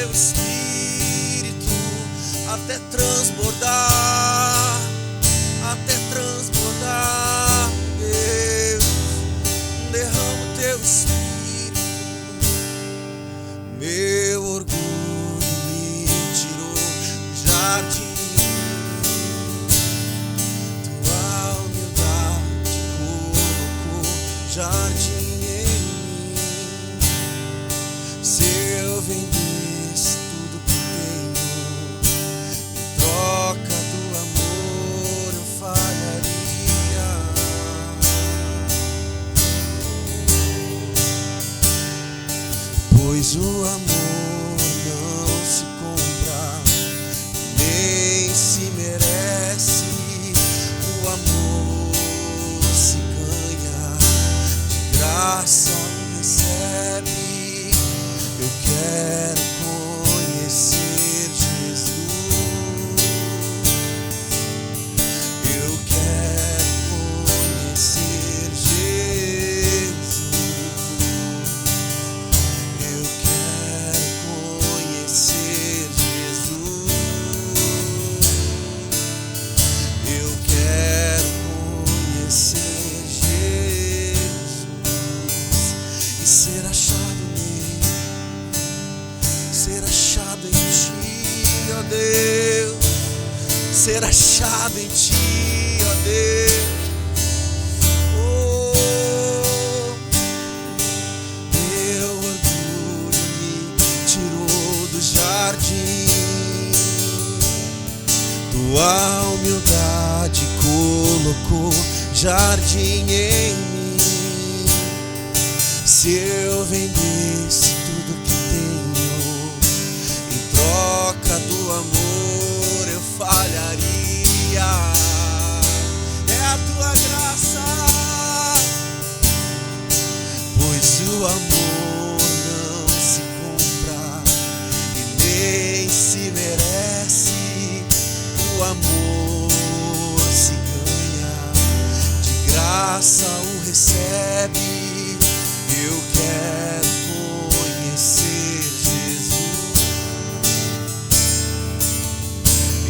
teu Espírito até transbordar, Deus, derrama o teu Espírito. Meu orgulho me tirou do jardim, tua humildade colocou jardim em mim. Se eu vendesse tudo que tenho em troca do amor, eu falharia. Pois o amor não se compra, nem se merece. O amor se ganha, de graça o recebe. Eu quero conhecer Jesus. Eu quero conhecer Jesus. Eu quero conhecer Jesus. Eu quero conhecer Jesus e ser achado nele, ser achado em ti, ó Deus, ser achado em ti, ó Deus. Oh, meu orgulho me tirou do jardim, tua humildade colocou jardim em mim. Se eu vendesse tudo que tenho em troca do amor, eu falharia. É a tua graça, pois o amor não se compra e nem se merece. O amor se ganha, de graça o recebe. Eu quero conhecer Jesus.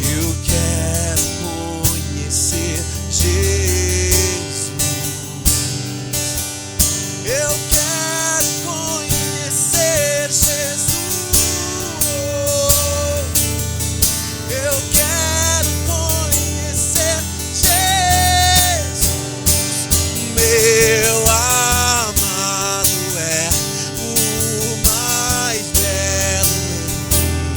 Eu quero conhecer Jesus. Eu quero conhecer Jesus. Eu quero conhecer Jesus. Meu amado é o mais belo entre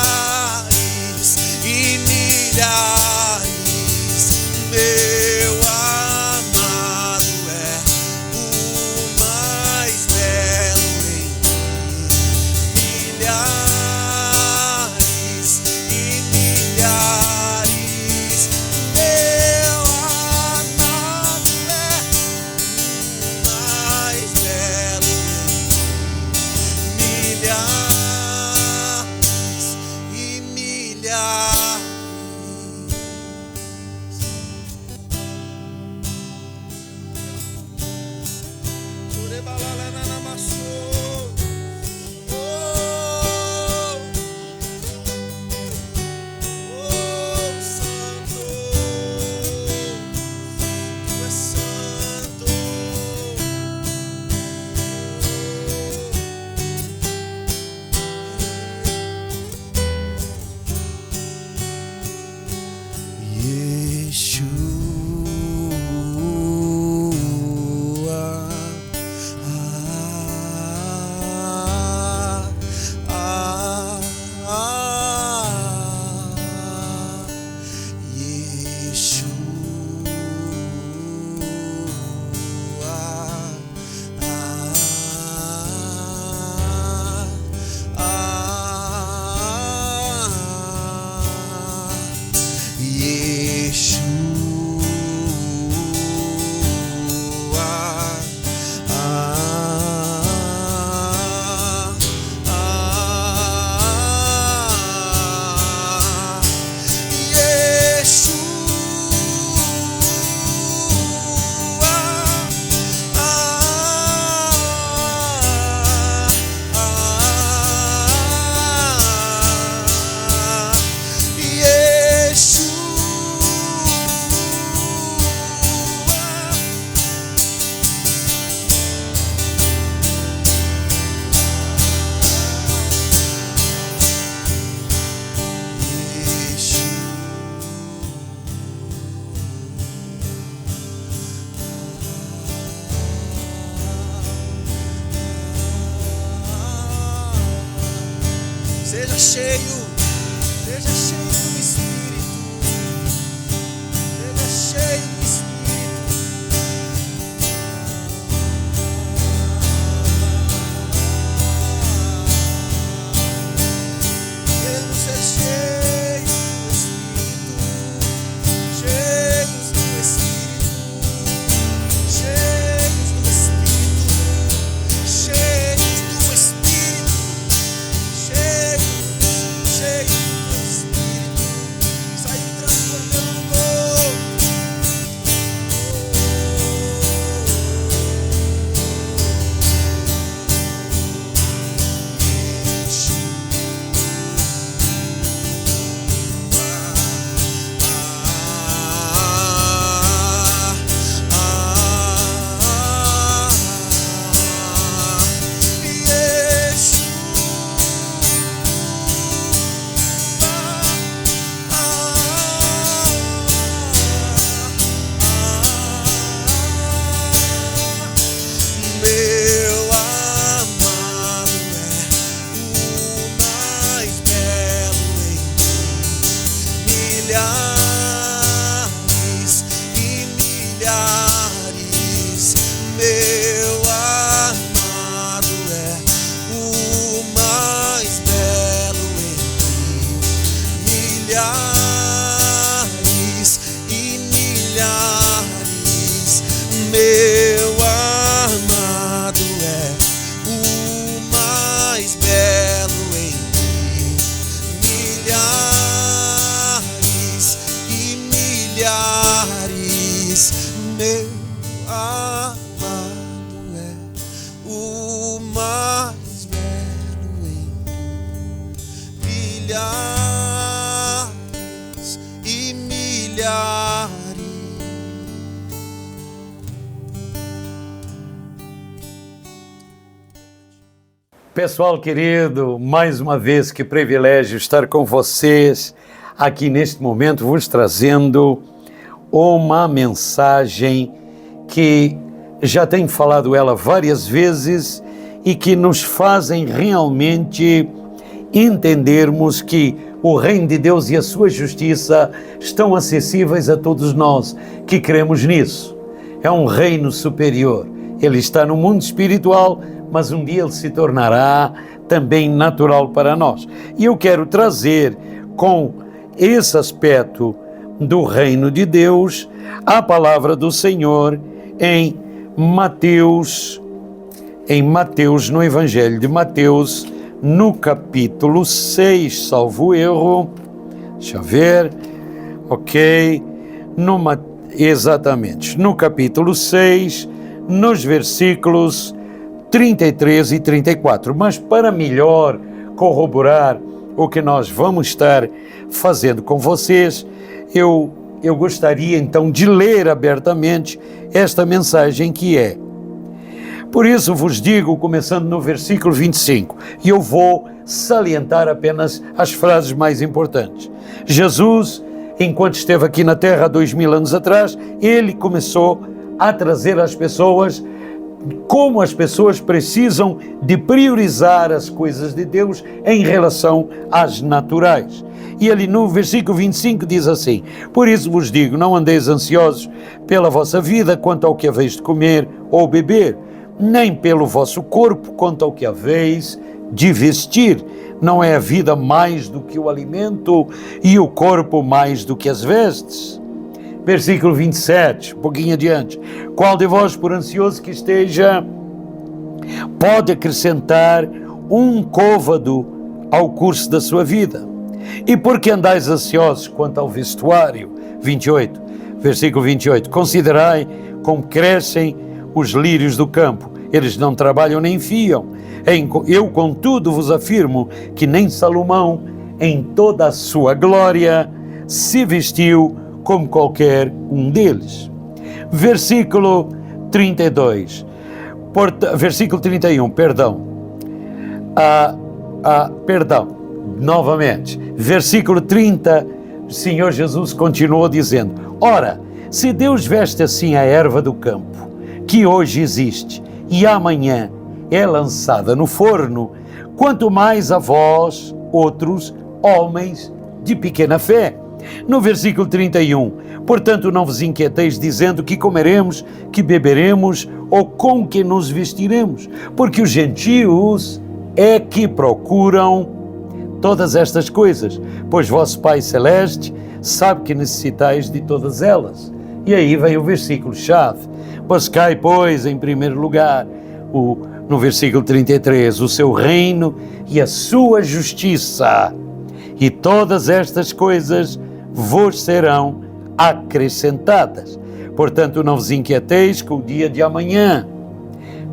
milhares e milhares. Meu amado é o mais belo entre milhares e milhares. Meu amado é o mais belo entre milhares e milhares. Santo, tu és santo. Yeshua, Yeshua. cheio do Espírito, seja cheio do Espírito. Queremos ser cheios do Espírito, cheios do Espírito, cheios do Espírito, cheios do Espírito, cheios do Espírito, saindo transportando o povo. Meu amado é o mais belo em milhares e milhares. Meu amado é o mais belo em milhares e milhares. Meu amado é o mais belo em milhares e milhares. Meu amado é o mais belo em milhares e milhares. Pessoal querido, mais uma vez que privilégio estar com vocês aqui neste momento, vos trazendo uma mensagem que já tenho falado ela várias vezes e que nos fazem realmente entendermos que o reino de Deus e a sua justiça estão acessíveis a todos nós que cremos nisso. É um reino superior. Ele está no mundo espiritual, mas um dia ele se tornará também natural para nós. E eu quero trazer com esse aspecto do reino de Deus a palavra do Senhor em Mateus, no Evangelho de Mateus, no capítulo 6, salvo erro. Deixa eu ver. Ok. Exatamente. No capítulo 6, nos versículos 33 e 34, mas para melhor corroborar o que nós vamos estar fazendo com vocês, eu gostaria então de ler abertamente esta mensagem que é: por isso vos digo, começando no versículo 25, e eu vou salientar apenas as frases mais importantes. Jesus, enquanto esteve aqui na Terra há 2000 anos atrás, ele começou a trazer às pessoas como as pessoas precisam de priorizar as coisas de Deus em relação às naturais. E ali no versículo 25 diz assim: por isso vos digo, não andeis ansiosos pela vossa vida quanto ao que haveis de comer ou beber, nem pelo vosso corpo quanto ao que haveis de vestir. Não é a vida mais do que o alimento e o corpo mais do que as vestes? Versículo 27, um pouquinho adiante: qual de vós, por ansioso que esteja, pode acrescentar um côvado ao curso da sua vida? E por que andais ansiosos quanto ao vestuário? 28, versículo 28, considerai como crescem os lírios do campo, eles não trabalham nem fiam. Eu, contudo, vos afirmo que nem Salomão, em toda a sua glória, se vestiu como qualquer um deles. Versículo 32, versículo 31, novamente, versículo 30, o Senhor Jesus continuou dizendo: ora, se Deus veste assim a erva do campo, que hoje existe e amanhã é lançada no forno, quanto mais a vós, outros homens de pequena fé. No versículo 31, portanto não vos inquieteis dizendo que comeremos, que beberemos ou com que nos vestiremos, porque os gentios é que procuram todas estas coisas, pois vosso Pai Celeste sabe que necessitais de todas elas. E aí vem o versículo-chave: buscai, pois, em primeiro lugar, no versículo 33, o seu reino e a sua justiça, e todas estas coisas vos serão acrescentadas. Portanto, não vos inquieteis com o dia de amanhã,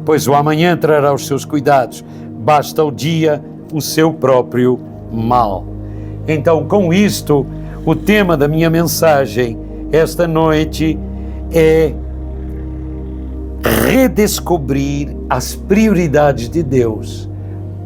pois o amanhã trará os seus cuidados, basta o dia o seu próprio mal. Então, com isto, o tema da minha mensagem esta noite é redescobrir as prioridades de Deus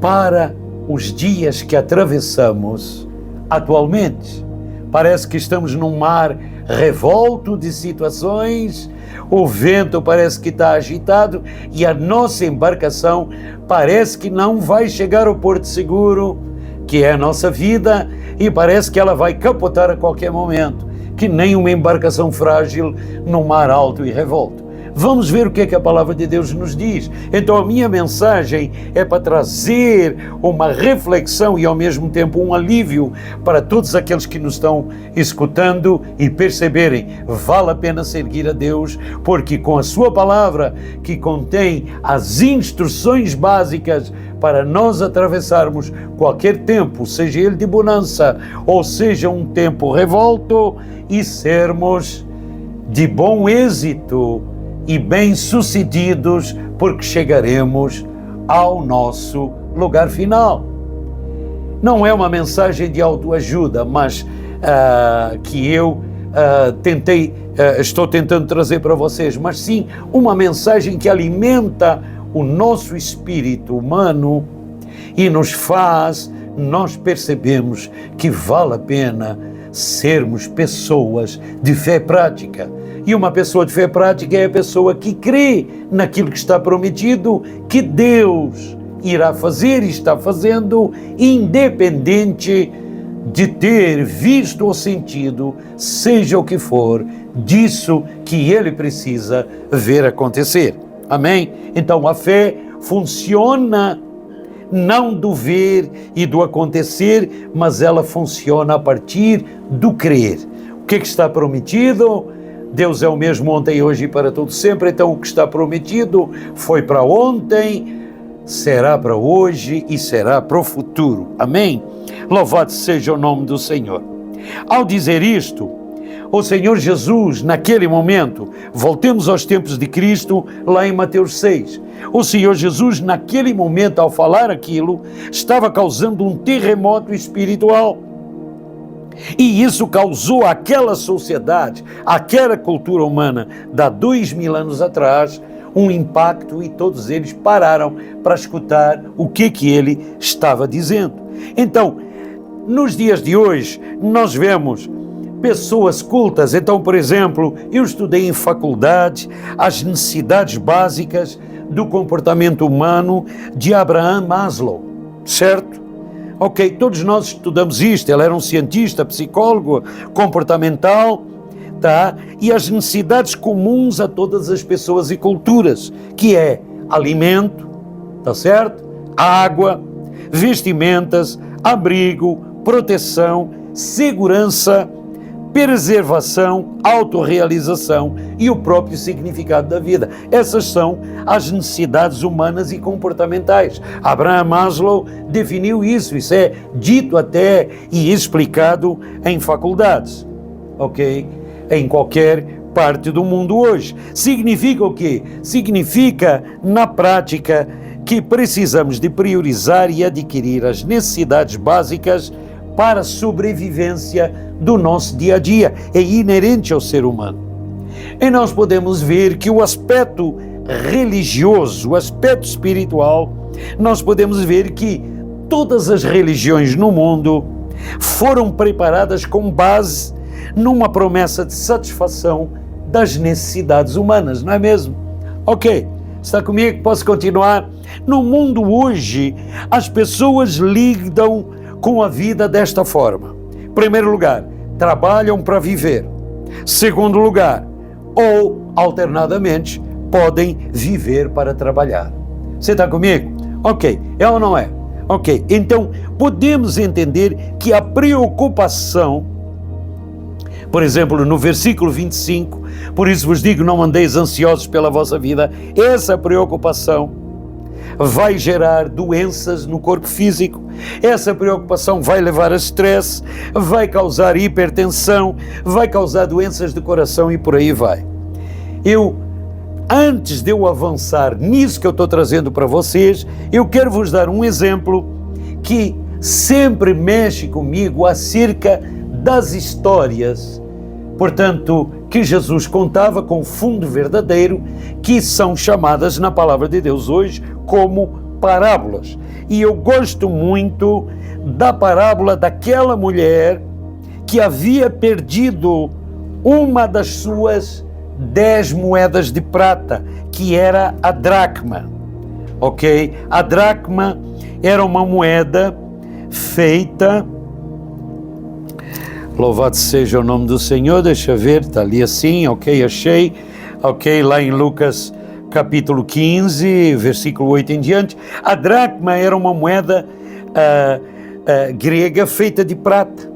para os dias que atravessamos atualmente. Parece que estamos num mar revolto de situações, o vento parece que está agitado e a nossa embarcação parece que não vai chegar ao porto seguro, que é a nossa vida, e parece que ela vai capotar a qualquer momento, que nem uma embarcação frágil no mar alto e revolto. Vamos ver o que é que a palavra de Deus nos diz. Então a minha mensagem é para trazer uma reflexão e ao mesmo tempo um alívio para todos aqueles que nos estão escutando e perceberem, vale a pena seguir a Deus, porque com a sua palavra que contém as instruções básicas para nós atravessarmos qualquer tempo, seja ele de bonança ou seja um tempo revolto, e sermos de bom êxito e bem-sucedidos, porque chegaremos ao nosso lugar final. Não é uma mensagem de autoajuda, mas que eu estou tentando trazer para vocês, mas sim uma mensagem que alimenta o nosso espírito humano e nos faz nós percebemos que vale a pena sermos pessoas de fé prática. E uma pessoa de fé prática é a pessoa que crê naquilo que está prometido, que Deus irá fazer e está fazendo, independente de ter visto ou sentido, seja o que for, disso que ele precisa ver acontecer. Amém? Então a fé funciona não do ver e do acontecer, mas ela funciona a partir do crer. O que está prometido? Deus é o mesmo ontem, hoje e para todo sempre. Então o que está prometido foi para ontem, será para hoje e será para o futuro. Amém? Louvado seja o nome do Senhor. Ao dizer isto, o Senhor Jesus, naquele momento, voltemos aos tempos de Cristo, lá em Mateus 6. O Senhor Jesus, naquele momento, ao falar aquilo, estava causando um terremoto espiritual. E isso causou àquela sociedade, àquela cultura humana, de há 2000 anos atrás, um impacto, e todos eles pararam para escutar o que ele estava dizendo. Então, nos dias de hoje, nós vemos pessoas cultas. Então, por exemplo, eu estudei em faculdade as necessidades básicas do comportamento humano de Abraham Maslow, certo? Ok, todos nós estudamos isto. Ele era um cientista, psicólogo, comportamental, tá? E as necessidades comuns a todas as pessoas e culturas, que é alimento, tá certo? Água, vestimentas, abrigo, proteção, segurança, preservação, autorrealização e o próprio significado da vida. Essas são as necessidades humanas e comportamentais. Abraham Maslow definiu isso é dito até e explicado em faculdades, ok? Em qualquer parte do mundo hoje. Significa o quê? Significa, na prática, que precisamos de priorizar e adquirir as necessidades básicas para a sobrevivência do nosso dia a dia, é inerente ao ser humano. E nós podemos ver que o aspecto religioso, o aspecto espiritual, nós podemos ver que todas as religiões no mundo foram preparadas com base numa promessa de satisfação das necessidades humanas, não é mesmo? Ok, está comigo? Posso continuar? No mundo hoje, as pessoas lidam com a vida desta forma. Primeiro lugar, trabalham para viver. Segundo lugar, ou alternadamente, podem viver para trabalhar. Você está comigo? Ok, é ou não é? Ok, então podemos entender que a preocupação, por exemplo, no versículo 25, por isso vos digo, não andeis ansiosos pela vossa vida, essa preocupação vai gerar doenças no corpo físico, essa preocupação vai levar a estresse, vai causar hipertensão, vai causar doenças de coração e por aí vai. Antes de eu avançar nisso que eu estou trazendo para vocês, eu quero vos dar um exemplo que sempre mexe comigo acerca das histórias, portanto, que Jesus contava com fundo verdadeiro, que são chamadas na palavra de Deus hoje como parábolas. E eu gosto muito da parábola daquela mulher que havia perdido uma das suas 10 moedas de prata, que era a dracma, ok? A dracma era uma moeda feita, louvado seja o nome do Senhor, deixa ver, está ali assim, ok, achei, ok, lá em Lucas capítulo 15, versículo 8 em diante, a dracma era uma moeda grega feita de prata.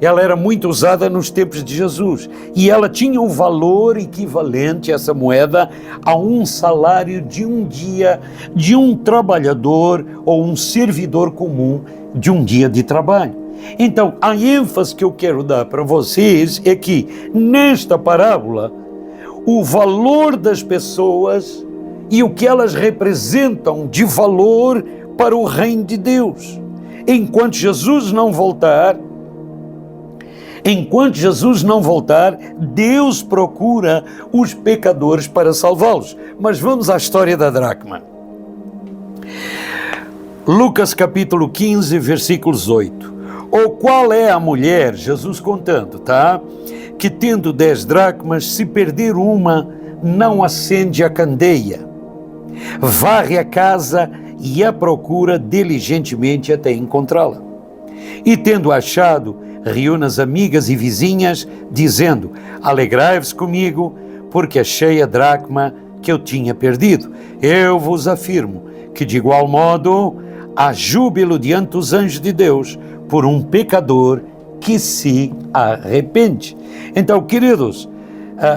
Ela era muito usada nos tempos de Jesus e ela tinha um valor equivalente, essa moeda, a um salário de um dia de um trabalhador ou um servidor comum de um dia de trabalho. Então, a ênfase que eu quero dar para vocês é que, nesta parábola, o valor das pessoas e o que elas representam de valor para o reino de Deus. Enquanto Jesus não voltar, Deus procura os pecadores para salvá-los. Mas vamos à história da dracma. Lucas capítulo 15, versículos 8. Ou qual é a mulher, Jesus contando, tá? Que tendo 10 dracmas, se perder uma, não acende a candeia. Varre a casa e a procura diligentemente até encontrá-la. E tendo achado, reúne as amigas e vizinhas, dizendo: alegrai-vos comigo, porque achei a dracma que eu tinha perdido. Eu vos afirmo que, de igual modo, há júbilo diante dos anjos de Deus por um pecador que se arrepende. Então, queridos,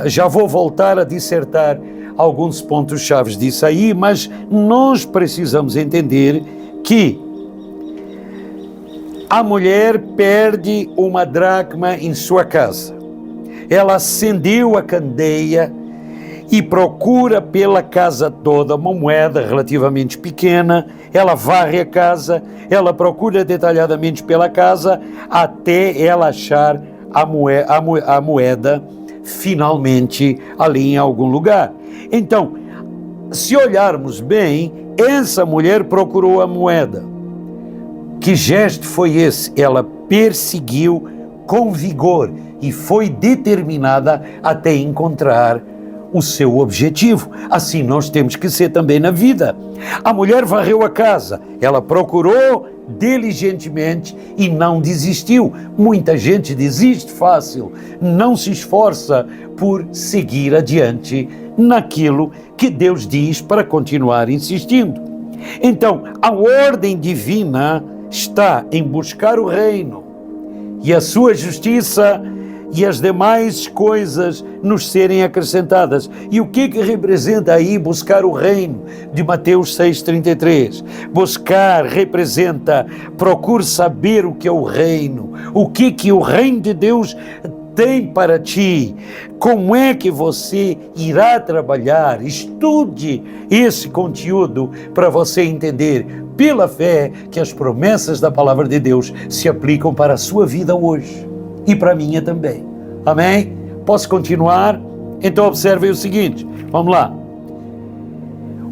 já vou voltar a dissertar alguns pontos chaves disso aí, mas nós precisamos entender que a mulher perde uma dracma em sua casa. Ela acendeu a candeia e procura pela casa toda uma moeda relativamente pequena. Ela varre a casa, ela procura detalhadamente pela casa até ela achar a moeda finalmente ali em algum lugar. Então, se olharmos bem, essa mulher procurou a moeda. Que gesto foi esse? Ela perseguiu com vigor e foi determinada até encontrar o seu objetivo. Assim nós temos que ser também na vida. A mulher varreu a casa, ela procurou diligentemente e não desistiu. Muita gente desiste fácil, não se esforça por seguir adiante naquilo que Deus diz para continuar insistindo. Então, a ordem divina está em buscar o reino e a sua justiça e as demais coisas nos serem acrescentadas. E o que representa aí buscar o reino? De Mateus 6,33. Buscar representa, procure saber o que é o reino, o que o reino de Deus tem para ti, como é que você irá trabalhar. Estude esse conteúdo para você entender pela fé que as promessas da palavra de Deus se aplicam para a sua vida hoje e para a minha também. Amém? Posso continuar? Então observem o seguinte, vamos lá.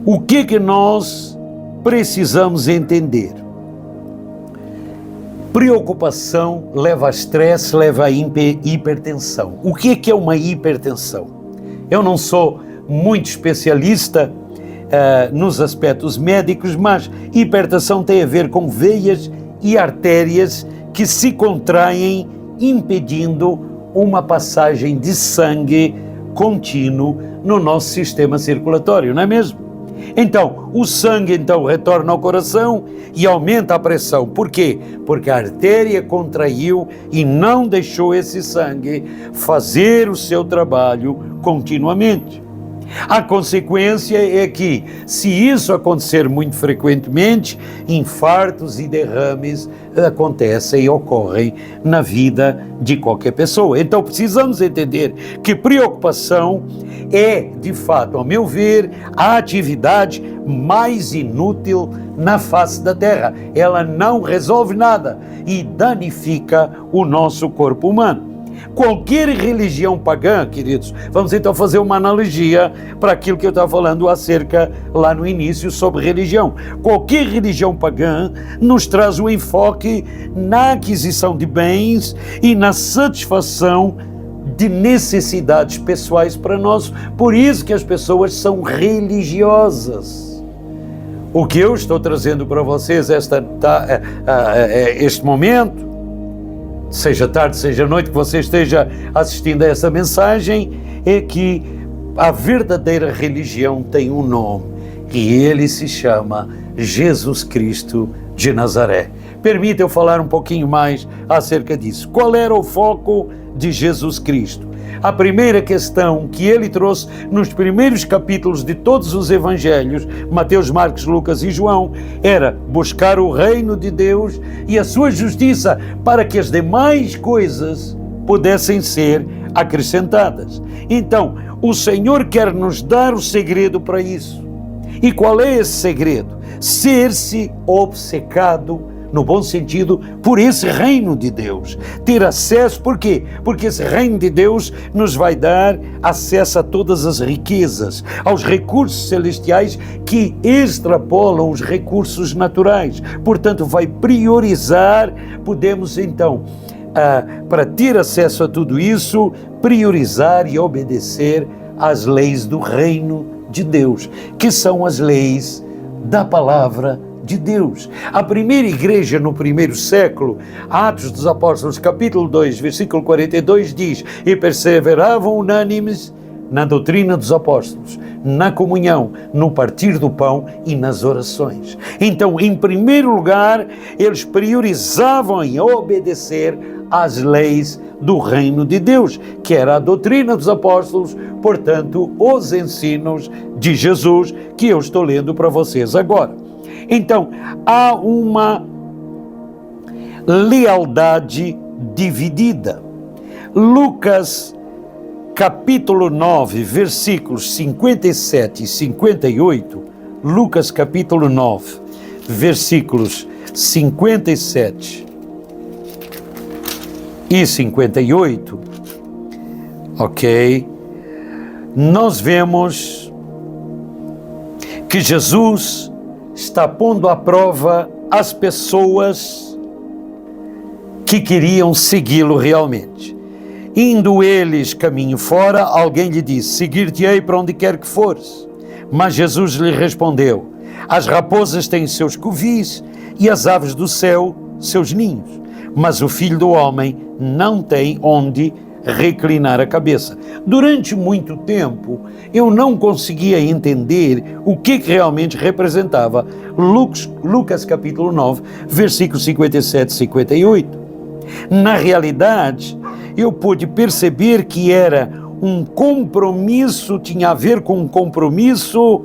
O que nós precisamos entender? Preocupação leva a estresse, leva a hipertensão. O que é uma hipertensão? Eu não sou muito especialista nos aspectos médicos, mas hipertensão tem a ver com veias e artérias que se contraem, impedindo uma passagem de sangue contínuo no nosso sistema circulatório, não é mesmo? Então, o sangue retorna ao coração e aumenta a pressão. Por quê? Porque a artéria contraiu e não deixou esse sangue fazer o seu trabalho continuamente. A consequência é que, se isso acontecer muito frequentemente, infartos e derrames acontecem e ocorrem na vida de qualquer pessoa. Então precisamos entender que preocupação é, de fato, ao meu ver, a atividade mais inútil na face da Terra. Ela não resolve nada e danifica o nosso corpo humano. Qualquer religião pagã, queridos, vamos então fazer uma analogia para aquilo que eu estava falando acerca lá no início sobre religião. Qualquer religião pagã nos traz um enfoque na aquisição de bens e na satisfação de necessidades pessoais para nós. Por isso que as pessoas são religiosas. O que eu estou trazendo para vocês este momento, seja tarde, seja noite que você esteja assistindo a essa mensagem, é que a verdadeira religião tem um nome e ele se chama Jesus Cristo de Nazaré. Permita eu falar um pouquinho mais acerca disso. Qual era o foco de Jesus Cristo? A primeira questão que ele trouxe nos primeiros capítulos de todos os evangelhos, Mateus, Marcos, Lucas e João, era buscar o reino de Deus e a sua justiça para que as demais coisas pudessem ser acrescentadas. Então, o Senhor quer nos dar o segredo para isso. E qual é esse segredo? Ser-se obcecado, no bom sentido, por esse reino de Deus. Ter acesso, por quê? Porque esse reino de Deus nos vai dar acesso a todas as riquezas, aos recursos celestiais que extrapolam os recursos naturais. Portanto, vai priorizar, podemos então, para ter acesso a tudo isso, priorizar e obedecer às leis do reino de Deus, que são as leis da palavra de Deus. A primeira igreja no primeiro século, Atos dos Apóstolos, capítulo 2, versículo 42, diz: e perseveravam unânimes na doutrina dos apóstolos, na comunhão, no partir do pão e nas orações. Então, em primeiro lugar, eles priorizavam em obedecer às leis do reino de Deus, que era a doutrina dos apóstolos, portanto, os ensinos de Jesus, que eu estou lendo para vocês agora. Então, há uma lealdade dividida. Lucas, capítulo 9, versículos 57 e 58, Lucas, capítulo 9, versículos 57 e 58, ok? Nós vemos que Jesus está pondo à prova as pessoas que queriam segui-lo realmente. Indo eles caminho fora, alguém lhe disse: seguir-te-ei para onde quer que fores. Mas Jesus lhe respondeu: as raposas têm seus covis e as aves do céu seus ninhos, mas o Filho do Homem não tem onde reclinar a cabeça. Durante muito tempo, eu não conseguia entender o que realmente representava Lucas capítulo 9, versículos 57 e 58. Na realidade, eu pude perceber que era um compromisso, tinha a ver com um compromisso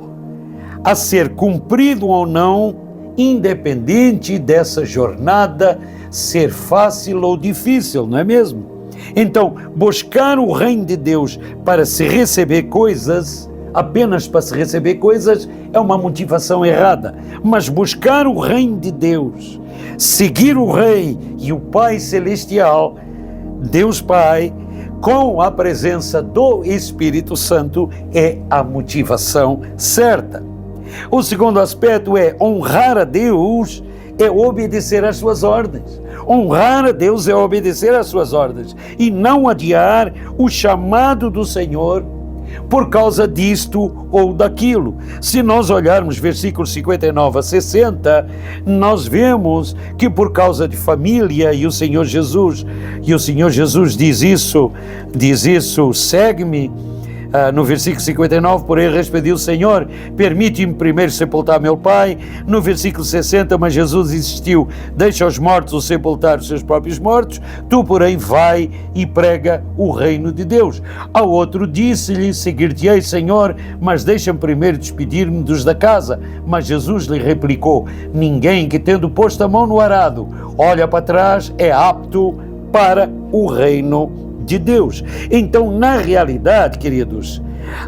a ser cumprido ou não, independente dessa jornada ser fácil ou difícil, não é mesmo? Então, buscar o reino de Deus para se receber coisas, apenas para se receber coisas, é uma motivação errada. Mas buscar o reino de Deus, seguir o Rei e o Pai Celestial, Deus Pai, com a presença do Espírito Santo, é a motivação certa. O segundo aspecto é honrar a Deus, é obedecer às suas ordens. Honrar a Deus é obedecer às suas ordens e não adiar o chamado do Senhor por causa disto ou daquilo. Se nós olharmos versículos 59 a 60, nós vemos que por causa de família, e o Senhor Jesus diz isso, segue-me. No versículo 59, porém respondeu: Senhor, permite-me primeiro sepultar meu pai. No versículo 60, mas Jesus insistiu: deixa os mortos sepultar os seus próprios mortos, tu porém vai e prega o reino de Deus. Ao outro disse-lhe: seguir-te-ei, Senhor, mas deixa-me primeiro despedir-me dos da casa. Mas Jesus lhe replicou: ninguém que tendo posto a mão no arado olha para trás é apto para o reino de Deus. Então, na realidade, queridos,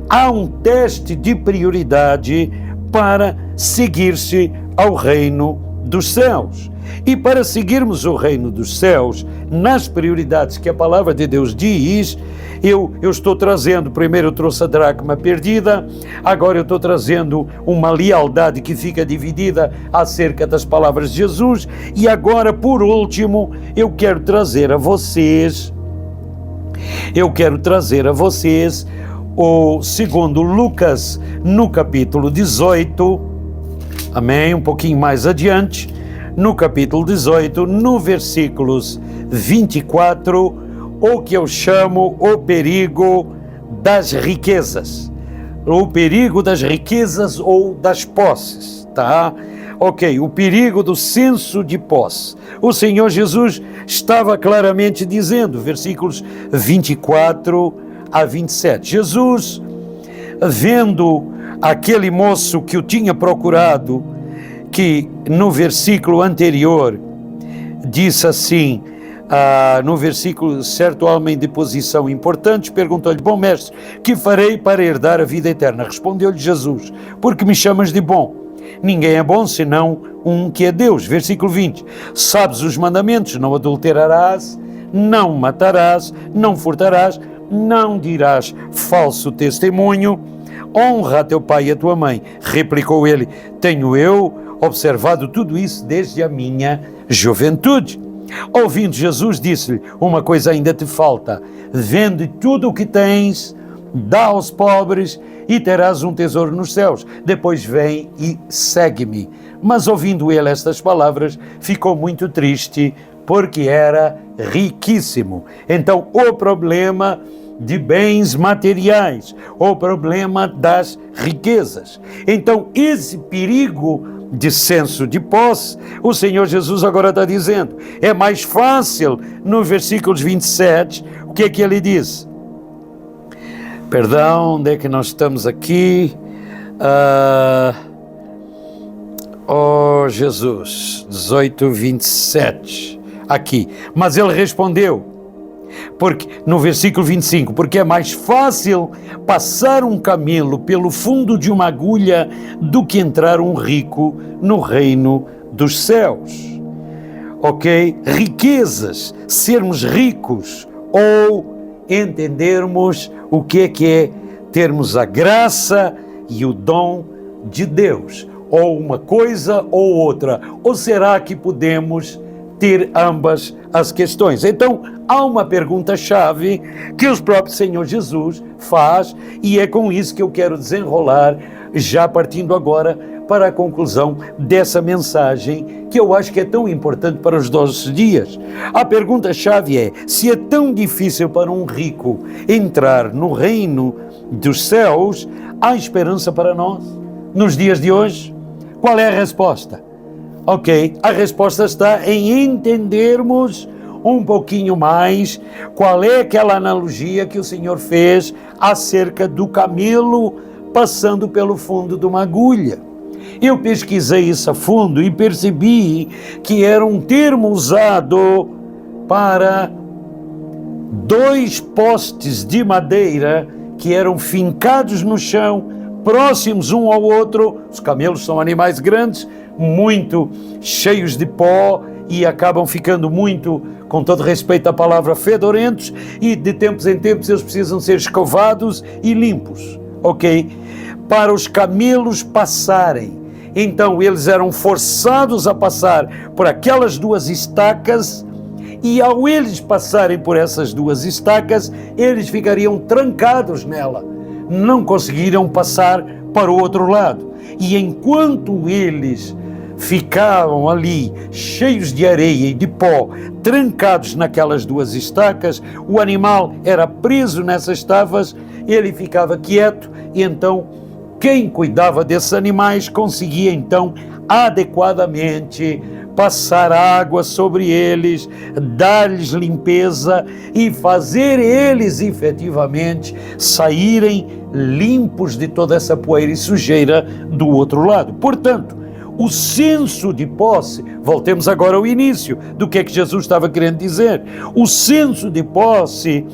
há um teste de prioridade para seguir-se ao reino dos céus. E para seguirmos o reino dos céus, nas prioridades que a palavra de Deus diz, eu estou trazendo, primeiro eu trouxe a dracma perdida, agora eu estou trazendo uma lealdade que fica dividida acerca das palavras de Jesus, e agora, por último, eu quero trazer a vocês o segundo Lucas, no capítulo 18, amém, um pouquinho mais adiante, no capítulo 18, no versículos 24, o que eu chamo o perigo das riquezas. O perigo das riquezas ou das posses, tá? Ok, o perigo do senso de posse. O Senhor Jesus estava claramente dizendo, versículos 24 a 27. Jesus, vendo aquele moço que o tinha procurado, que no versículo anterior disse assim, no versículo, certo homem de posição importante, perguntou-lhe: bom mestre, que farei para herdar a vida eterna? Respondeu-lhe Jesus: porque me chamas de bom? Ninguém é bom senão um que é Deus. Versículo 20. Sabes os mandamentos: não adulterarás, não matarás, não furtarás, não dirás falso testemunho, honra a teu pai e a tua mãe. Replicou ele: tenho eu observado tudo isso desde a minha juventude. Ouvindo Jesus, disse-lhe: uma coisa ainda te falta, vende tudo o que tens, dá aos pobres e terás um tesouro nos céus. Depois vem e segue-me. Mas ouvindo ele estas palavras, ficou muito triste, porque era riquíssimo. Então, o problema de bens materiais, o problema das riquezas. Então, esse perigo de senso de posse, o Senhor Jesus agora está dizendo, é mais fácil, no versículos 27, o que é que ele diz? Perdão, onde é que nós estamos aqui? Jesus, 18, 27, aqui. Mas ele respondeu, porque, no versículo 25, porque é mais fácil passar um camelo pelo fundo de uma agulha do que entrar um rico no reino dos céus. Ok? Riquezas, sermos ricos ou entendermos o que é termos a graça e o dom de Deus, ou uma coisa ou outra, ou será que podemos ter ambas as questões? Então, há uma pergunta-chave que o próprio Senhor Jesus faz, e é com isso que eu quero desenrolar, já partindo agora para a conclusão dessa mensagem, que eu acho que é tão importante para os nossos dias. A pergunta-chave é: se é tão difícil para um rico entrar no reino dos céus, há esperança para nós nos dias de hoje? Qual é a resposta? Ok, a resposta está em entendermos um pouquinho mais qual é aquela analogia que o Senhor fez acerca do camelo passando pelo fundo de uma agulha. Eu pesquisei isso a fundo e percebi que era um termo usado para 2 postes de madeira que eram fincados no chão, próximos um ao outro. Os camelos são animais grandes, muito cheios de pó e acabam ficando muito, com todo respeito à palavra, fedorentos, e de tempos em tempos eles precisam ser escovados e limpos, ok? Para os camelos passarem. Então eles eram forçados a passar por aquelas 2 estacas, e ao eles passarem por essas 2 estacas, eles ficariam trancados nela, não conseguiram passar para o outro lado. E enquanto eles ficavam ali, cheios de areia e de pó, trancados naquelas duas estacas, o animal era preso nessas tábuas, ele ficava quieto, e então quem cuidava desses animais conseguia então adequadamente passar água sobre eles, dar-lhes limpeza e fazer eles efetivamente saírem limpos de toda essa poeira e sujeira do outro lado. Portanto, o senso de posse, voltemos agora ao início do que é que Jesus estava querendo dizer. O senso de posse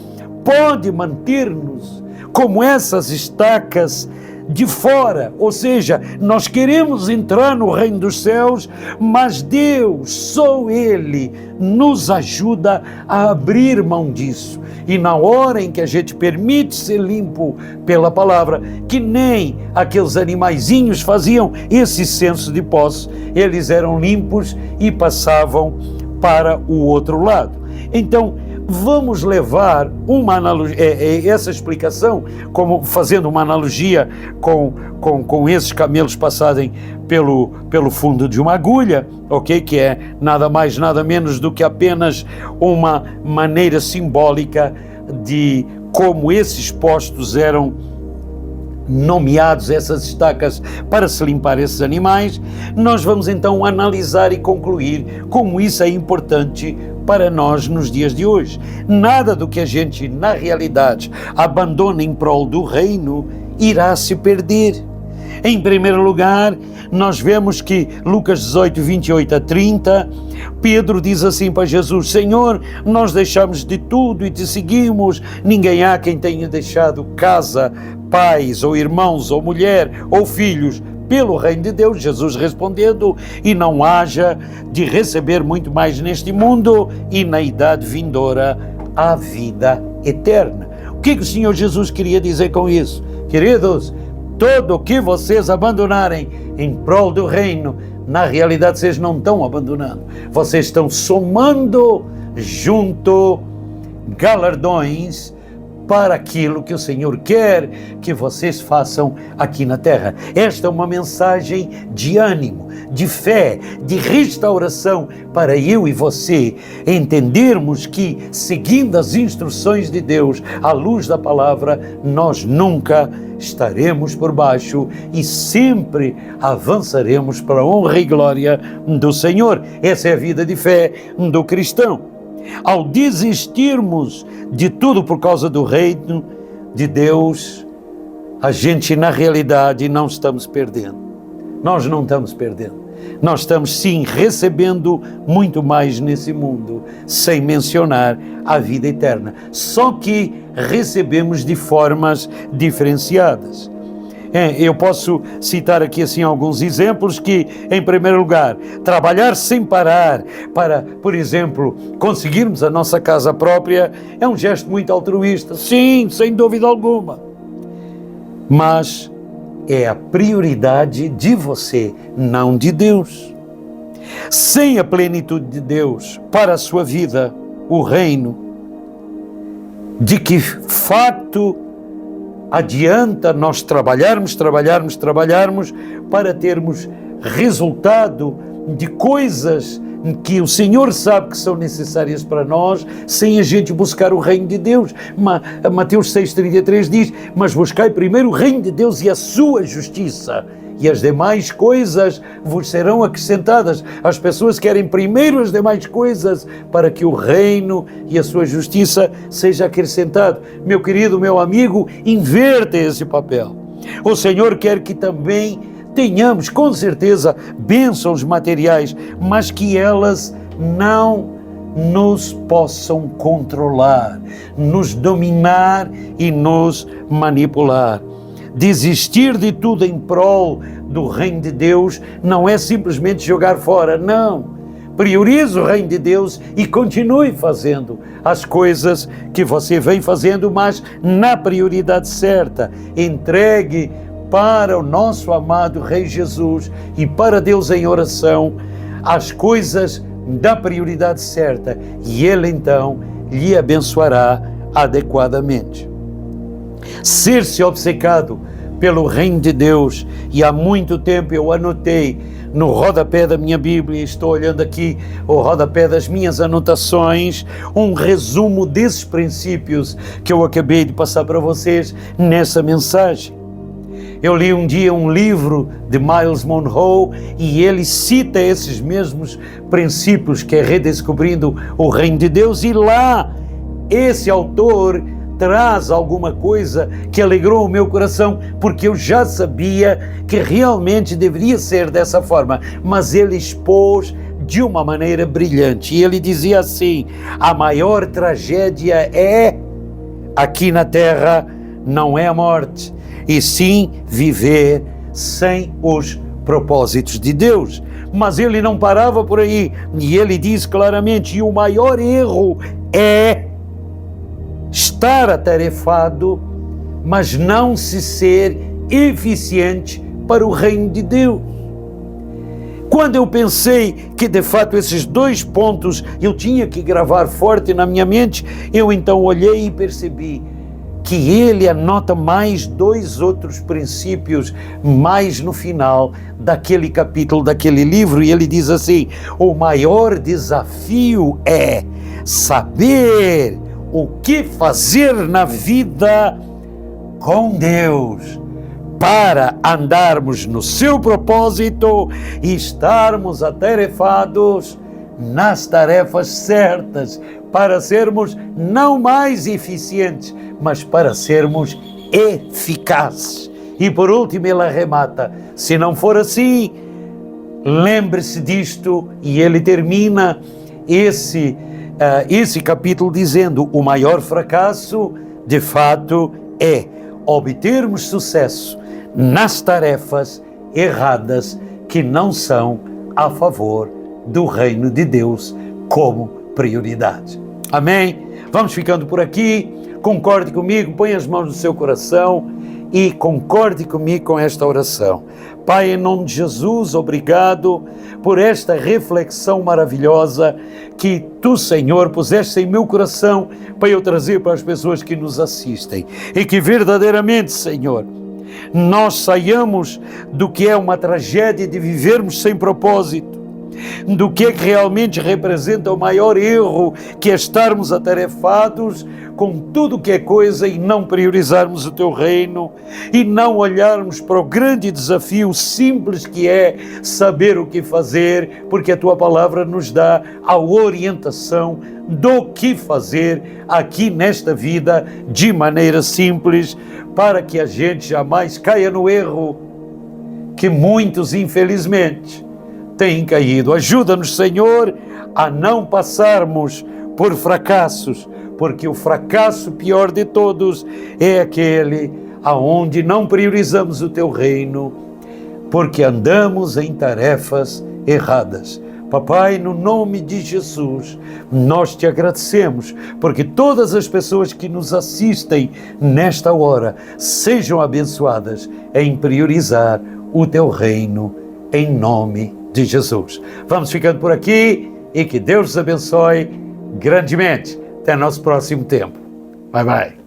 pode manter-nos como essas estacas de fora, ou seja, nós queremos entrar no reino dos céus, mas Deus, só Ele, nos ajuda a abrir mão disso. E na hora em que a gente permite ser limpo pela palavra, que nem aqueles animaizinhos faziam esse senso de posse, eles eram limpos e passavam para o outro lado. Então, vamos levar uma analogia, essa explicação, como fazendo uma analogia com esses camelos passarem pelo fundo de uma agulha, ok? Que é nada mais, nada menos do que apenas uma maneira simbólica de como esses postos eram nomeados, essas estacas, para se limpar esses animais. Nós vamos então analisar e concluir como isso é importante para nós nos dias de hoje. Nada do que a gente, na realidade, abandona em prol do reino irá se perder. Em primeiro lugar, nós vemos que Lucas 18, 28 a 30, Pedro diz assim para Jesus: Senhor, nós deixamos de tudo e te seguimos. Ninguém há quem tenha deixado casa, pais, ou irmãos, ou mulher, ou filhos, pelo reino de Deus. Jesus respondendo: e não haja de receber muito mais neste mundo e na idade vindoura a vida eterna. O que o Senhor Jesus queria dizer com isso? Queridos, tudo o que vocês abandonarem em prol do reino, na realidade vocês não estão abandonando, vocês estão somando junto galardões para aquilo que o Senhor quer que vocês façam aqui na terra. Esta é uma mensagem de ânimo, de fé, de restauração para eu e você entendermos que, seguindo as instruções de Deus, à luz da palavra, nós nunca estaremos por baixo e sempre avançaremos para a honra e glória do Senhor. Essa é a vida de fé do cristão. Ao desistirmos de tudo por causa do reino de Deus, a gente na realidade não estamos perdendo. Nós não estamos perdendo. Nós estamos sim recebendo muito mais nesse mundo, sem mencionar a vida eterna. Só que recebemos de formas diferenciadas. Eu posso citar aqui assim alguns exemplos que, em primeiro lugar, trabalhar sem parar para, por exemplo, conseguirmos a nossa casa própria é um gesto muito altruísta, sim, sem dúvida alguma. Mas é a prioridade de você, não de Deus. Sem a plenitude de Deus para a sua vida, o reino, de que facto adianta nós trabalharmos para termos resultado de coisas que o Senhor sabe que são necessárias para nós, sem a gente buscar o reino de Deus. Mateus 6,33 diz: mas buscai primeiro o reino de Deus e a sua justiça, e as demais coisas vos serão acrescentadas. As pessoas querem primeiro as demais coisas para que o reino e a sua justiça seja acrescentado. Meu querido, meu amigo, inverta esse papel. O Senhor quer que também tenhamos, com certeza, bênçãos materiais, mas que elas não nos possam controlar, nos dominar e nos manipular. Desistir de tudo em prol do reino de Deus não é simplesmente jogar fora, não. Priorize o reino de Deus e continue fazendo as coisas que você vem fazendo, mas na prioridade certa. Entregue para o nosso amado Rei Jesus e para Deus em oração as coisas da prioridade certa, e Ele então lhe abençoará adequadamente. ser-se obcecado pelo reino de Deus. E há muito tempo eu anotei no rodapé da minha Bíblia, estou olhando aqui o rodapé das minhas anotações, um resumo desses princípios que eu acabei de passar para vocês nessa mensagem. Eu li um dia um livro de Myles Munroe e ele cita esses mesmos princípios, que é redescobrindo o reino de Deus, e lá esse autor traz alguma coisa que alegrou o meu coração, porque eu já sabia que realmente deveria ser dessa forma, mas ele expôs de uma maneira brilhante. E ele dizia assim: a maior tragédia aqui na terra, não é a morte, e sim viver sem os propósitos de Deus. Mas ele não parava por aí, e ele diz claramente: e o maior erro é estar atarefado, mas não se ser eficiente para o reino de Deus. Quando eu pensei que de fato esses dois pontos eu tinha que gravar forte na minha mente, eu então olhei e percebi que ele anota mais dois outros princípios mais no final daquele capítulo, daquele livro, e ele diz assim: o maior desafio é saber o que fazer na vida com Deus para andarmos no seu propósito e estarmos atarefados nas tarefas certas, para sermos não mais eficientes, mas para sermos eficazes. E por último ele arremata: se não for assim, lembre-se disto, e ele termina esse capítulo dizendo: o maior fracasso, de fato, é obtermos sucesso nas tarefas erradas que não são a favor do reino de Deus como prioridade. Amém? Vamos ficando por aqui. Concorde comigo, põe as mãos no seu coração e concorde comigo com esta oração. Pai, em nome de Jesus, obrigado por esta reflexão maravilhosa que Tu, Senhor, puseste em meu coração para eu trazer para as pessoas que nos assistem. E que verdadeiramente, Senhor, nós saiamos do que é uma tragédia de vivermos sem propósito, do que realmente representa o maior erro, que é estarmos atarefados com tudo que é coisa e não priorizarmos o Teu reino e não olharmos para o grande desafio simples que é saber o que fazer, porque a Tua palavra nos dá a orientação do que fazer aqui nesta vida de maneira simples, para que a gente jamais caia no erro que muitos, infelizmente, têm caído. Ajuda-nos, Senhor, a não passarmos por fracassos, porque o fracasso pior de todos é aquele aonde não priorizamos o Teu reino, porque andamos em tarefas erradas. Papai, no nome de Jesus, nós Te agradecemos, porque todas as pessoas que nos assistem nesta hora sejam abençoadas em priorizar o Teu reino, em nome de Jesus. Vamos ficando por aqui e que Deus os abençoe grandemente. Até nosso próximo tempo. Bye, bye.